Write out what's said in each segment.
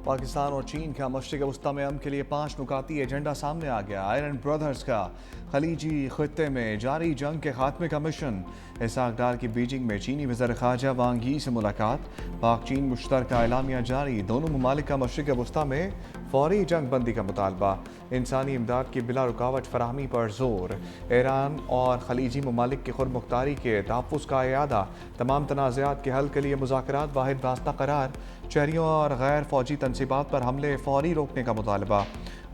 पाकिस्तान और चीन का मशरिक़ वस्ती में अमन के लिए 5 नुकाती एजेंडा सामने आ गया। आयरन ब्रदर्स का खलीजी खित्ते में जारी जंग के खात्मे का मिशन। इसहाक डार की बीजिंग में चीनी वज़ीर ख़ारजा वांग यी से मुलाकात। पाक चीन मुश्तरका एलामिया जारी। दोनों ममालिक का मशरिक़ वस्ती में फौरी जंग बंदी का मुतालबा। इंसानी इमदाद की बिला रुकावट फराहमी पर जोर। ईरान और खलीजी ममालिक की खुद मुख्तारी के तहफ़्फ़ुज़ का इयादा। तमाम तनाज़ात के हल के लिए मुज़ाकरात वाहिद रास्ता करार। शहरियों और गैर फौजी तनसीबात पर हमले फौरी रोकने का मुतालबा।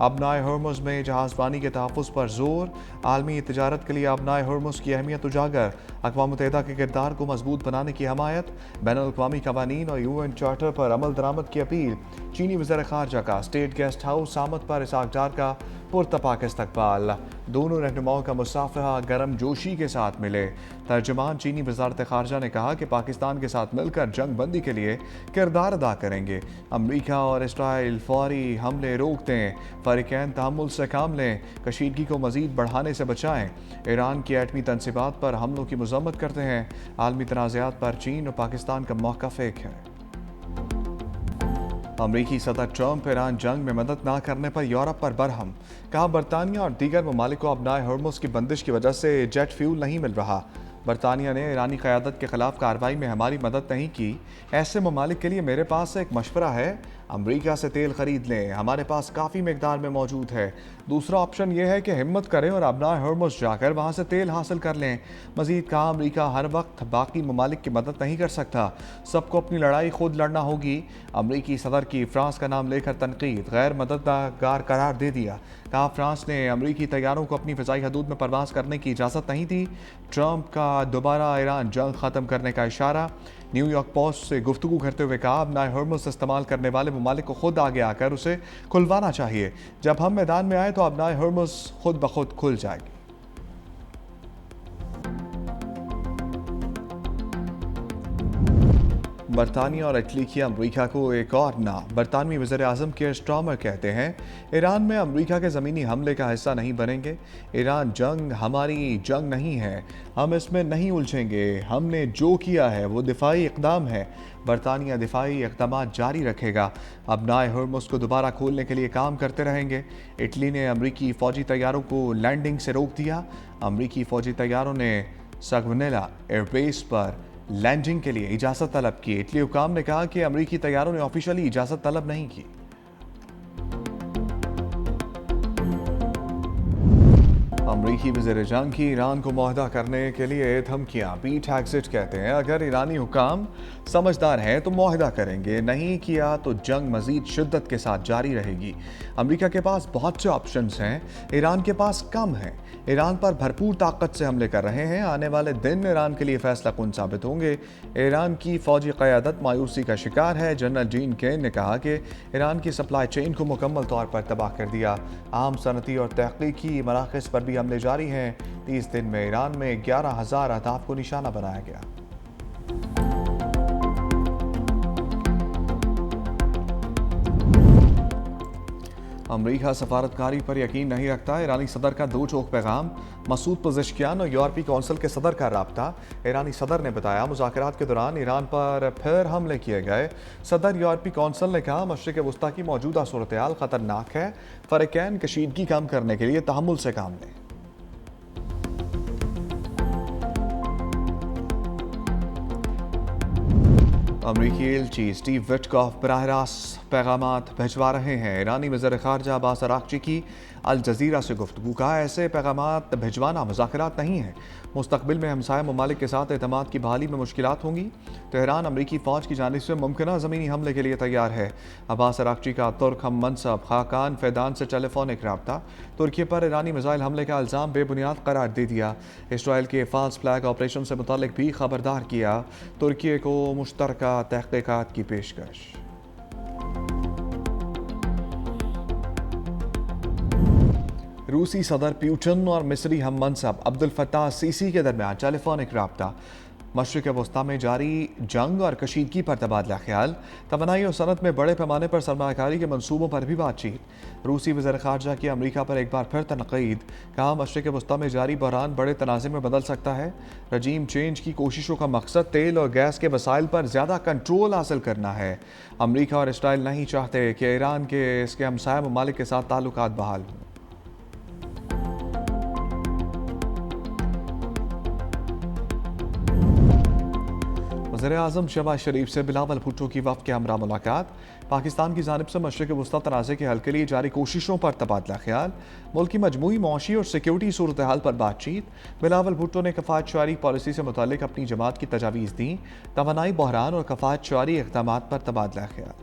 अबनाए हुर्मुज़ में जहाज़बानी के तहफ़्फ़ुज़ पर जोर। आलमी तजारत के लिए अबनाए हुर्मुज़ की अहमियत उजागर। अक़वाम मुत्तहिदा के किरदार को मजबूत बनाने की हमायत। बैनुल-अक़वामी क़वानीन और UN चार्टर पर अमल दरामद की अपील। चीनी वज़ीर ख़ारजा का स्टेट गेस्ट हाउस आमद पर इसहाक डार का पुरतपाक इस्तक़बाल। दोनों रहनुमाओं का मुसाफ़हा गर्म जोशी के साथ मिले। तर्जुमान चीनी वज़ारत ख़ारजा ने कहा कि पाकिस्तान के साथ मिलकर जंग बंदी के लिए किरदार अदा करेंगे। अमरीका और इसराइल फौरी हमले रोक दें। फ़रीक़ैन तहम्मुल से काम लें। कशीदगी को मज़ीद बढ़ाने से बचाएं। ईरान की एटमी तनसीबात पर हमलों की मज़म्मत करते हैं। आलमी तनाज़ात पर चीन और पाकिस्तान का मौक़िफ़ एक है। अमरीकी सदर ट्रंप ईरान जंग में मदद न करने पर यूरोप पर बरहम। कहा बरतानिया और दीगर ममालिक को अबनाए हुर्मुज़ की बंदिश की वजह से जेट फ्यूल नहीं मिल रहा। बरतानिया ने ईरानी क़यादत के ख़िलाफ़ कार्रवाई में हमारी मदद नहीं की। ऐसे ममालिक के लिए मेरे पास एक मशवरा है, अमरीका से तेल ख़रीद लें, हमारे पास काफ़ी मकदार में मौजूद है। दूसरा ऑप्शन यह है कि हिम्मत करें और अबनाए हुर्मुज़ जाकर वहाँ से तेल हासिल कर लें। मज़ीद कहा अमरीका हर वक्त बाकी ममालिक की मदद नहीं कर सकता, सबको अपनी लड़ाई खुद लड़ना होगी। अमरीकी सदर की फ्रांस का नाम लेकर तनकीद, गैर मददगार करार दे दिया। कहा फ्रांस ने अमरीकी तैयारों को अपनी फ़िज़ाई हदूद में परवाज़ करने की इजाज़त नहीं दी। ट्रंप का दोबारा ईरान जंग ख़त्म करने का इशारा। न्यूयॉर्क पोस्ट से गुफ्तगू करते हुए कहा अबनाए हुर्मुज़ इस्तेमाल करने वाले ममालिक को खुद आगे आकर उसे खुलवाना चाहिए। जब हम मैदान में आए तो अबनाए हुर्मुज़ खुद ब खुद खुल जाएगी। बरतानिया और इटली की अमरीका को एक और नाम। बरतानवी वज़ीर आज़म केयर स्टारमर कहते हैं ईरान में अमरीका के ज़मीनी हमले का हिस्सा नहीं बनेंगे। ईरान जंग हमारी जंग नहीं है, हम इसमें नहीं उलझेंगे। हमने जो किया है वो दिफाई इक़दाम है। बरतानिया दिफाई इक़दाम जारी रखेगा। अबनाए हुर्मुज़ को दोबारा खोलने के लिए काम करते रहेंगे। इटली ने अमरीकी फ़ौजी तैयारों को लैंडिंग से रोक दिया। अमरीकी फ़ौजी तैयारों ने सगवनेला एयरबेस पर लैंडिंग के लिए इजाज़त तलब की। इटली हुकाम ने कहा कि अमरीकी तैयारों ने ऑफिशियली इजाज़त तलब नहीं की। अमरीकी वज़ीर जंग की ईरान को मुआहदा करने के लिए धमकियां। पीट हेग्सेट कहते हैं अगर ईरानी हुकाम समझदार हैं तो मुआहदा करेंगे, नहीं किया तो जंग मज़ीद शिद्दत के साथ जारी रहेगी। अमरीका के पास बहुत से ऑप्शंस हैं, ईरान के पास कम हैं। ईरान पर भरपूर ताकत से हमले कर रहे हैं। आने वाले दिन ईरान के लिए फैसला कुन साबित होंगे। ईरान की फौजी क़यादत मायूसी का शिकार है। जनरल जीन केन ने कहा कि ईरान की सप्लाई चेन को मुकम्मल तौर पर तबाह कर दिया। आम सनती और तहक़ीक़ी मराकज़ पर भी हमले जारी हैं। 30 दिन में ईरान में 11,000 अहदाफ को निशाना बनाया गया। अमरीका सफारतकारी पर यकीन नहीं रखता। ईरानी सदर का दो टोक पैगाम। मसूद पज़ेश्कियान और यूरोपीय कौंसिल के सदर का रब्ता। ईरानी सदर ने बताया मुज़ाकरात के दौरान ईरान पर फिर हमले किए गए। सदर यूरोपीय कौंसिल ने कहा मशरिक़ वस्ती की मौजूदा सूरत हाल ख़तरनाक है। फ़रीक़ैन कशीदगी कम करने के लिए तहम्मुल से काम लें। अमरीकी एलची स्टीव विटकॉफ बराह रास्त पैगामात भिजवा रहे हैं। ईरानी वज़ीर ख़ारजा अब्बास अराग़ची की अल जज़ीरा से गुफ्तगू। कहा ऐसे पैगामात भिजवाना मुज़ाकरात नहीं है। मुस्तक़बिल में हमसाया ममालिक के साथ एतमाद की बहाली में मुश्किलात होंगी। तेहरान अमरीकी फ़ौज की जानिब से मुमकिन ज़मीनी हमले के लिए तैयार है। अब्बास अराग़ची का तुर्क हम मनसब खाकान फैदान से टेलीफोनिक रब्ता। तुर्की पर ईरानी मिसाइल हमले का इल्ज़ाम बेबुनियाद करार दे दिया। इसराइल के फ़ाल्स फ्लैग ऑपरेशन से मुतालिक भी खबरदार किया। तुर्की को मुश्तरका तहक़ीक़ात की पेशकश। रूसी सदर पुतिन और मिस्री हम मनसब अब्दुल फत्ताह सीसी के दरमियान टेलीफोनिक रब्ता। मशरिक़ वस्ता में जारी जंग और कशीदगी पर तबादला ख्याल, तवानाई और सनत में बड़े पैमाने पर सरमायाकारी के मनसूबों पर भी बातचीत। रूसी वज़ीर ख़ारजा की अमरीका पर एक बार फिर तनक़ीद, कहा मशरिक़ वस्ता में जारी बहरान बड़े तनाज़े में बदल सकता है। रजीम चेंज की कोशिशों का मकसद तेल और गैस के वसाइल पर ज़्यादा कंट्रोल हासिल करना है। अमरीका और इसराइल नहीं चाहते कि ईरान के इसके हमसाया ममालिक के साथ ताल्लुकात बहाल हों। वज़ीर-ए-आज़म शहबाज शरीफ से बिलावल भुट्टो की वफ़द के हमरा मुलाकात। पाकिस्तान की जानिब से मशरिक़ वस्ता तनाज़े के हल के लिए जारी कोशिशों पर तबादला ख्याल। मुल्क की मजमूई मौशी और सिक्योरिटी सूरत हाल पर बातचीत। बिलावल भुट्टो ने कफ़ायत शुआरी पॉलिसी से मुतालिक अपनी जमात की तजावीज़ दी। तवानाई बहरान और कफ़ायत शुआरी इक़दामात पर तबादला ख्याल।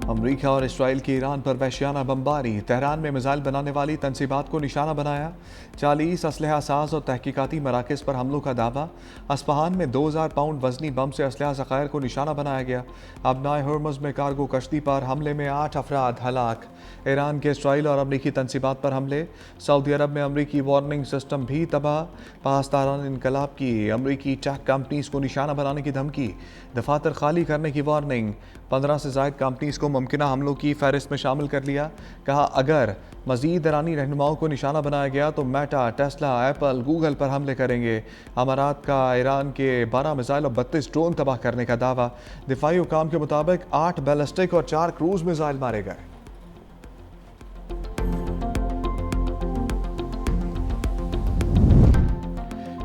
अमरीका और इसराइल की ईरान पर वहशियाना बमबारी। तेहरान में मिसाइल बनाने वाली तनसीबात को निशाना बनाया। 40 असलहा साज और तहकीकाती मराकज़ पर हमलों का दावा। अस्पहान में 2000 पाउंड वजनी बम से असलहा ज़खायर को निशाना बनाया गया। अबनाए हुर्मुज़ में कार्गो कश्ती पर हमले में 8 अफराद हलाक। ईरान के इसराइल और अमरीकी तनसीबात पर हमले। सऊदी अरब में अमरीकी वार्निंग सिस्टम भी तबाह। पाकिस्तान इनकलाब की अमरीकी टेक कंपनीज को निशाना बनाने की धमकी। दफातर खाली करने की वार्निंग। 15 से ज़ायद कंपनीज को मुमकिना हमलों की फहरिस्त में शामिल कर लिया। कहा अगर मज़ीद ईरानी रहनुमाओं को निशाना बनाया गया तो मेटा, टेस्ला, एप्पल, गूगल पर हमले करेंगे। अमारात का ईरान के 12 मिसाइल और 32 ड्रोन तबाह करने का दावा। दिफाई हुकाम के मुताबिक 8 बैलिस्टिक और 4 क्रूज मिसाइल मारे गए।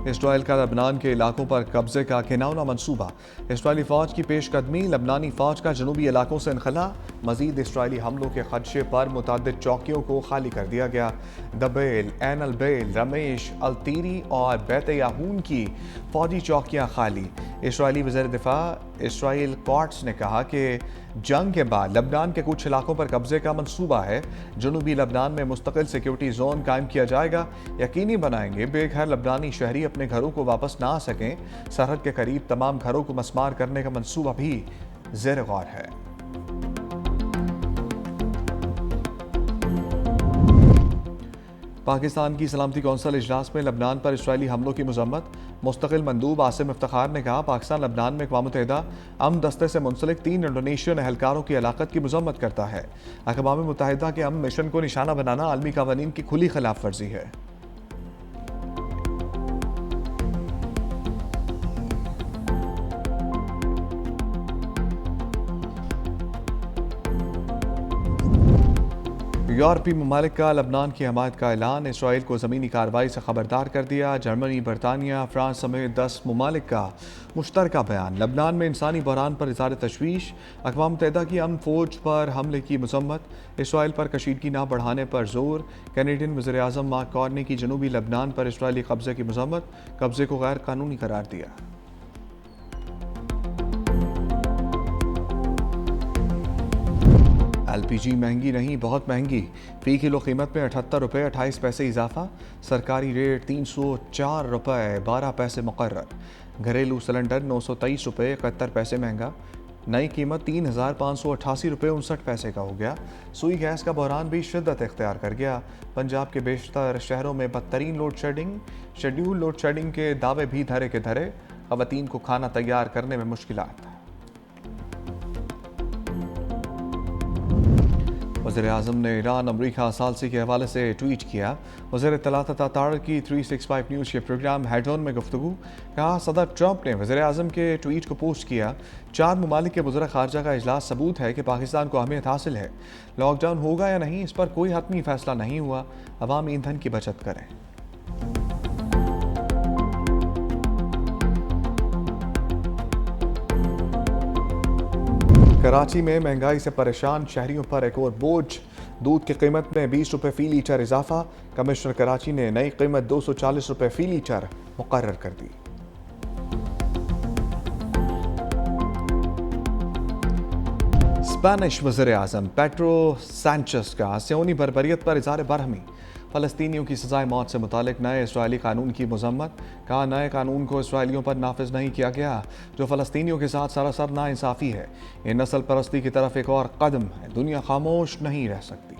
इसराइल का लबनान के इलाकों पर कब्जे का घिनौना मंसूबा। इसराइली फ़ौज की पेशकदमी, लबनानी फ़ौज का जनूबी इलाकों से इनखला। मज़ीद इसराइली हमलों के खदशे पर मुतअद्दिद चौकियों को खाली कर दिया गया। दबेल, एन अल बेल, रमेश, अलतीरी और बैत याहून की फ़ौजी चौकियाँ खाली। इसराइली वज़ीर दिफा इसराइल कॉट्स ने कहा कि जंग के बाद लबनान के कुछ इलाकों पर कब्जे का मंसूबा है। जनूबी लबनान में मुस्तकिल सिक्योरिटी जोन कायम किया जाएगा। यकीनी बनाएंगे बेघर लबनानी शहरी अपने घरों को वापस ना आ सकें। सरहद के करीब तमाम घरों को मस्मार करने का मंसूबा भी ज़ेर गौर है। पाकिस्तान की सलामती कौंसिल इजलास में लबनान पर इसराइली हमलों की मजम्मत। मुस्तकिल मंदूब आसिम इफ्तिखार ने कहा पाकिस्तान लबनान में अक़वाम मुत्तहिदा अमन दस्ते से मुंसलिक 3 इंडोनेशियन एहलकारों की हलाकत की मजम्मत करता है। अक़वाम मुत्तहिदा के अमन मिशन को निशाना बनाना आलमी क़वानीन की खुली खिलाफ वर्जी है। यूरोपीय ममालिक का लबनान की हमायत का ऐलान। इसराइल को ज़मीनी कार्रवाई से खबरदार कर दिया। जर्मनी, बरतानिया, फ्रांस समेत 10 ममालिक का मुश्तरका बयान। लबनान में इंसानी बहरान पर इज़हार तशवीश। अक़वाम मुत्तहिदा की अमन फ़ौज पर हमले की मजम्मत। इसराइल पर कशीदगी न बढ़ाने पर जोर। कैनेडियन वज़ीर-ए-आज़म मार्क कार्नी की जनूबी लबनान पर इसराइली कब्जे की मजम्मत। कब्जे को गैर कानूनी करार दिया। LPG महंगी नहीं, बहुत महंगी। फ़ी किलो कीमत में 78 रुपये 28 पैसे इजाफा। सरकारी रेट 304 रुपये 12 पैसे मुकर्रर। घरेलू सिलेंडर 923 रुपये 71 पैसे महंगा। नई कीमत 3588 रुपये 59 पैसे का हो गया। सुई गैस का बहरान भी शिद्दत इख्तियार कर गया। पंजाब के बेशतर शहरों में बदतरीन load shedding. Schedule load shedding के दावे भी धरे के धरे। ख़वातीन को खाना तैयार करने में मुश्किलात। वज़ीर-ए-आज़म ने ईरान अमरीका सालसी के हवाले से ट्वीट किया। वज़ीर इत्तलात तातार की 365 न्यूज़ के प्रोग्राम हेड-ऑन में गुफ्तगू। कहा सदर ट्रंप ने वज़ीर-ए-आज़म के ट्वीट को पोस्ट किया। 4 ममालिक के वज़ीर ख़ारजा का इजलास सबूत है कि पाकिस्तान को अहमियत हासिल है। लॉकडाउन होगा या नहीं इस पर कोई हतमी फैसला नहीं हुआ। अवाम ईंधन की बचत करें। कराची में महंगाई से परेशान शहरियों पर एक और बोझ। दूध की कीमत में 20 रुपये फ़ी लीटर इजाफा। कमिश्नर कराची ने नई कीमत 240 रुपये फ़ी लीटर मुकर्रर कर दी। स्पेनिश वज़ीर-ए-आज़म पेड्रो सैंचेस का सियोनी बर्बरियत पर इज़हार बरहमी। फ़लस्तीनियों की सज़ाए मौत से मुतालिक नए इसराइली कानून की मजम्मत। कहा नए कानून को इसराइलियों पर नाफिज नहीं किया गया जो फ़लस्तीनियों के साथ सरासर नाइंसाफ़ी है। ये नस्ल परस्ती की तरफ एक और कदम है। दुनिया खामोश नहीं रह सकती।